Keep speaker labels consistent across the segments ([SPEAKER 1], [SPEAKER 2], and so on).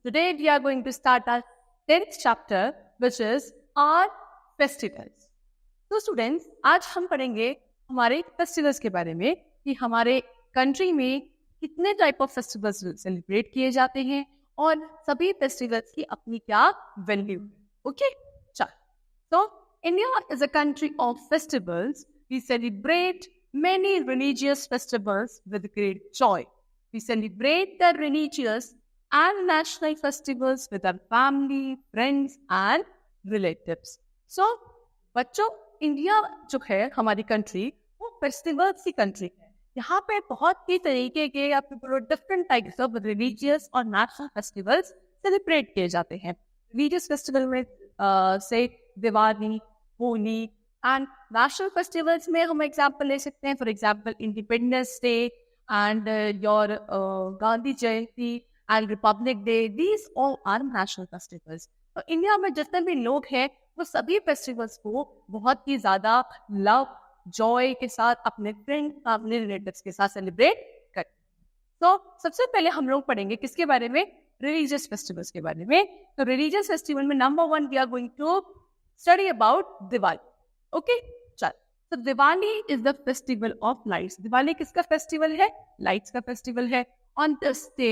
[SPEAKER 1] Today we are going to start our 10th chapter, which is our festivals. तो students, आज हम पढ़ेंगे हमारे फेस्टिवल्स के बारे में कि हमारे कंट्री में कितने टाइप ऑफ फेस्टिवल्स सेलिब्रेट किए जाते हैं और सभी फेस्टिवल्स की अपनी क्या वैल्यू है. ओके, चल. तो India is a country of festivals. We celebrate many religious festivals with great joy. We celebrate the religious and national festivals with our family, friends and relatives. So, बच्चों, India जो है हमारी country, वो festivals की country है. यहाँ पे बहुत ही तरीके के आपके डिफरेंट टाइप्स ऑफ रिलीजियस और नेशनल फेस्टिवल्स सेलिब्रेट किए जाते हैं. रिलीजियस फेस्टिवल में से Diwali, Holi, and national festivals में हम एग्जाम्पल ले सकते हैं. For example independence day and your Gandhi Jayanti and republic day. These all are national festivals. तो इंडिया में जितने भी लोग हैं वो सभी फेस्टिवल्स को बहुत ही ज्यादा लव, जॉय के साथ अपने फ्रेंड, फैमिली, रिलेटिव्स के साथ सेलिब्रेट करते हैं. तो सबसे पहले हम लोग पढ़ेंगे किसके बारे में? रिलीजियस फेस्टिवल्स के बारे में. तो रिलीजियस फेस्टिवल में number 1 we are going to study about Diwali. Okay, चल. तो Diwali is the festival of lights. Diwali किसका फेस्टिवल है? लाइट्स का फेस्टिवल है. On this day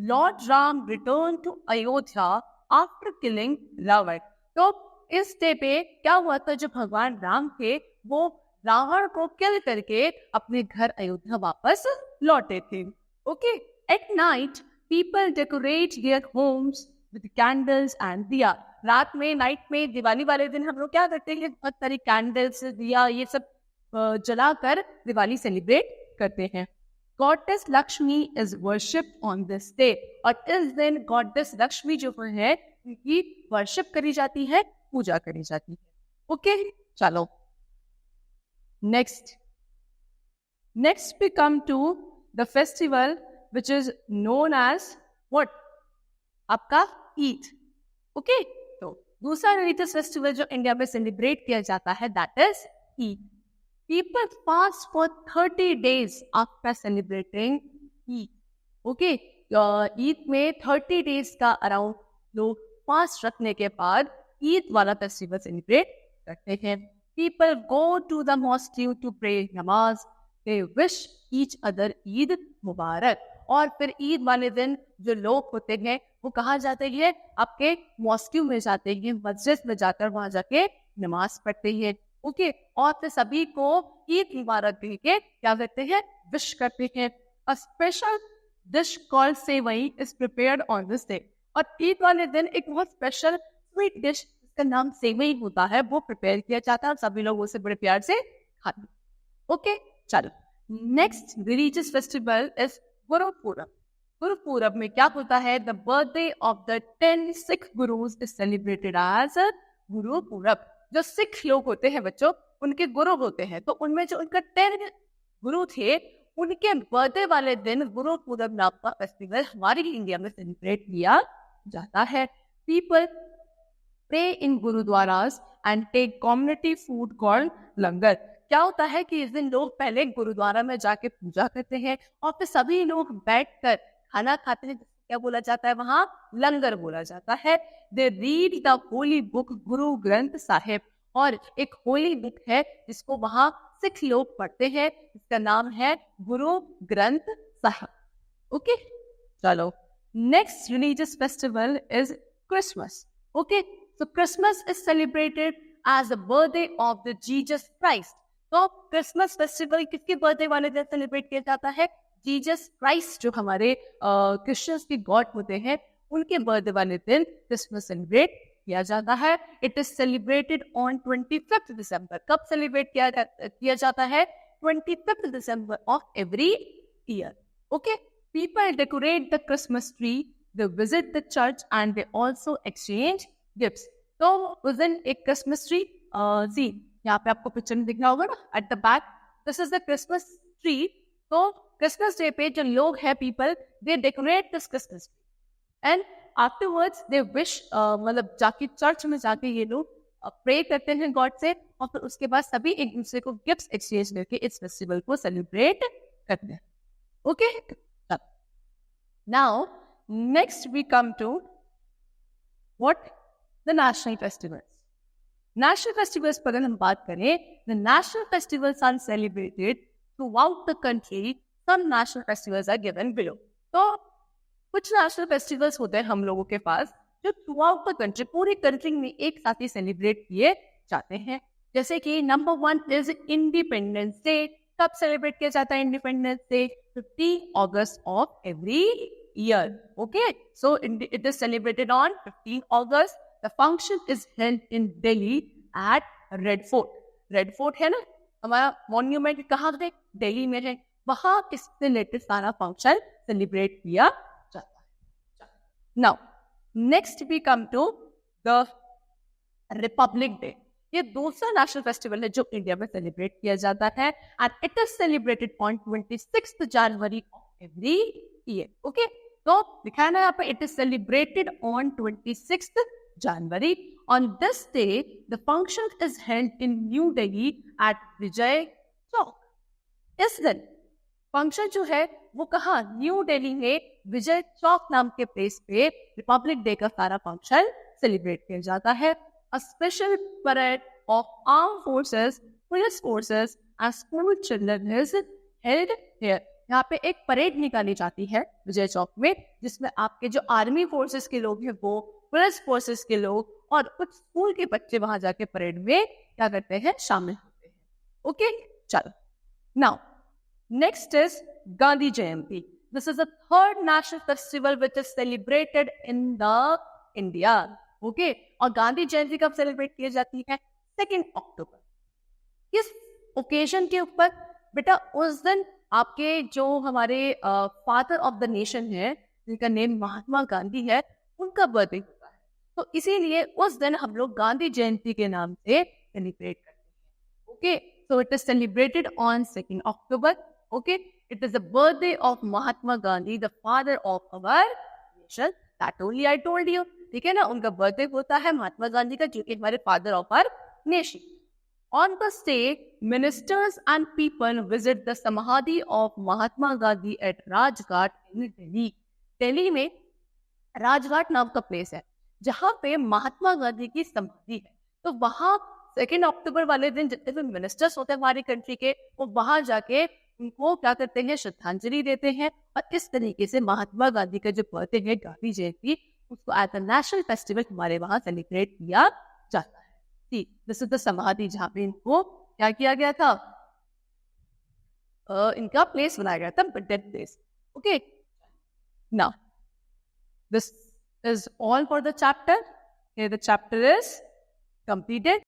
[SPEAKER 1] lord Ram return to Ayodhya after killing Ravan. तो इस डे पे क्या हुआ था? जब भगवान राम थे वो रावण को किल करके अपने घर अयोध्या वापस लौटे थे. Okay, at night people decorate their homes with candles and दिया. रात में, नाइट में, दिवाली वाले दिन हम लोग क्या करते हैं? बहुत सारी कैंडल्स, दिया, ये सब जलाकर दिवाली सेलिब्रेट करते हैं. Goddess Lakshmi is worshipped on this day. और इस दिन गॉडेस लक्ष्मी जो है उनकी वर्शिप करी जाती है, पूजा करी जाती है. ओके, चलो next we come to the festival which is known as what? आपका ईद. ओके, तो दूसरा रिलीजियस फेस्टिवल जो इंडिया में सेलिब्रेट किया जाता है that is Eid. People fast for 30 days after celebrating Eid. Okay, Eid में 30 days का अराउंड लोग फास्ट रखने के बाद ईद वाला फेस्टिवल सेलिब्रेट करते हैं. People go to the mosque to pray namaz. They wish each other Eid Mubarak. और फिर ईद वाले दिन जो लोग होते हैं वो कहाँ जाते हैं? आपके मॉस्क्यू में जाते हैं, मस्जिद में जाकर वहां जाके नमाज पढ़ते हैं. ओके, और फिर सभी को ईद मुबारक कह के क्या करते हैं? विश करते हैं. A special dish called sevai is prepared on this day. और ईद वाले दिन एक बहुत स्पेशल स्वीट डिश जिसका नाम सेवई होता है वो प्रिपेयर किया जाता है और सभी लोग उसे बड़े प्यार से खाते हैं. ओके, चलो next religious festival is Gurpurab. Gurpurab में क्या होता है? The birthday of the 10 Sikh gurus is celebrated as Gurpurab. जो सिख लोग होते हैं बच्चों, उनके गुरु होते हैं, तो उनमें जो उनका 10 गुरु थे उनके बर्थडे वाले दिन गुरुपूरब नाम का फेस्टिवल हमारे इंडिया में सेलिब्रेट किया जाता है. People pray in gurdwaras and take community food called langar. क्या होता है कि इस दिन लोग पहले गुरुद्वारा में जाके पूजा करते हैं और फिर सभी लोग बैठकर खाना खाते हैं. क्या बोला जाता है वहां? लंगर बोला जाता है. They read the Holi book Guru Granth Sahib. और एक होली बुक है जिसको वहां सिख लोग पढ़ते हैं, इसका नाम है गुरु ग्रंथ साहिब. ओके, चलो next religious festival is Christmas. Okay, so Christmas is celebrated as the birthday of the Jesus Christ. तो क्रिसमस फेस्टिवल किसके बर्थडे वाले दिन सेलिब्रेट किया जाता है? जीसस क्राइस्ट जो हमारे क्रिश्चियंस के गॉड होते हैं उनके बर्थडे वाले दिन क्रिसमस सेलिब्रेट किया जाता है. It is celebrated on 25th December. कब सेलिब्रेट किया जाता है? 25th December of every year. Okay, people decorate the Christmas tree, they visit the church and they also exchange gifts. तो उस दिन एक क्रिसमस ट्री, जी यहाँ पे आपको पिक्चर में दिख रहा होगा ना at the back, this is the Christmas tree. तो क्रिसमस डे पे जो लोग हैं people they decorate this Christmas tree and afterwards they wish, मतलब जाके चर्च में जाके ये लोग प्रे करते हैं गॉड से और फिर उसके बाद सभी एक दूसरे को गिफ्ट्स एक्सचेंज करके इस फेस्टिवल को सेलिब्रेट करते हैं. Okay, now next we come to what? The national festivals. National festivals पर अगर हम बात करें, the national festivals are celebrated throughout the country. Some national festivals are given below. तो कुछ national festivals होते हैं हम लोगों के पास जो throughout the country, पूरी country में एक साथ ही सेलिब्रेट किए जाते हैं. जैसे कि नंबर 1 is Independence Day. कब सेलिब्रेट किया जाता है independence day? 15 August of every year. Okay, so it is celebrated on 15 August. The function is held in Delhi at Red Fort. Red Fort है ना हमारा मॉन्यूमेंट, कहाँ है? दिल्ली में है. वहाँ इससे रिलेटेड सारा फंक्शन सेलिब्रेट किया जाता है. Now, next we come to the Republic Day. ये दूसरा नेशनल फेस्टिवल है जो इंडिया में सेलिब्रेट किया जाता है and it is celebrated on 26 January of every year. Okay, तो दिखाया ना यहाँ पे, it is celebrated on 26 January. On this day the function is held in New Delhi at Vijay Chowk. इस दिन फंक्शन जो है वो कहाँ? न्यू दिल्ली में विजय चौक नाम के प्लेस पे रिपब्लिक डे का सारा फंक्शन सेलिब्रेट किया जाता है. A special parade of armed forces, police forces and school children is held here. यहाँ पे एक परेड निकाली जाती है विजय चौक में, जिसमें आपके जो आर्मी फोर्सेस के लोग हैं वो, पुलिस फोर्सेस के लोग और कुछ स्कूल के बच्चे वहां जाके परेड में क्या करते हैं? शामिल होते हैं. ओके, चलो. Now next is Gandhi Jayanti. This is the third national festival which is celebrated in the India. Okay, और गांधी जयंती कब सेलिब्रेट की जाती है? 2 अक्टूबर. किस ओकेजन के ऊपर? बेटा उस दिन आपके जो हमारे फादर ऑफ द नेशन है, जिनका नेम महात्मा गांधी है, उनका बर्थडे होता है. तो इसीलिए उस दिन हम लोग गांधी जयंती के नाम से सेलिब्रेट करते हैं. Okay, so it is celebrated on 2 October. Okay, it is the birthday of Mahatma Gandhi, the father of our nation. That only I told you. ठीक है ना, उनका बर्थडे होता है महात्मा गांधी का, जो कि हमारे father of our nation. On the day ministers and people visit the samadhi of Mahatma Gandhi at Rajghat in Delhi. Delhi में राजघाट नाम का प्लेस है जहाँ पे महात्मा गांधी की समाधि है. तो वहाँ 2 अक्टूबर वाले दिन जितने भी मिनिस्टर्स होते हैं हमारी कंट्री के, वो वहां जाके उनको क्या करते हैं? श्रद्धांजलि देते हैं. और इस तरीके से महात्मा गांधी का जो बर्थडे है गांधी जयंती, उसको एज अ नेशनल फेस्टिवल हमारे वहां सेलिब्रेट किया जाता है. दिस इज द समाधि जहाँ पे इनको क्या किया गया था? इनका प्लेस बनाया गया था, death place. Okay, now this is all for the chapter. The chapter is completed.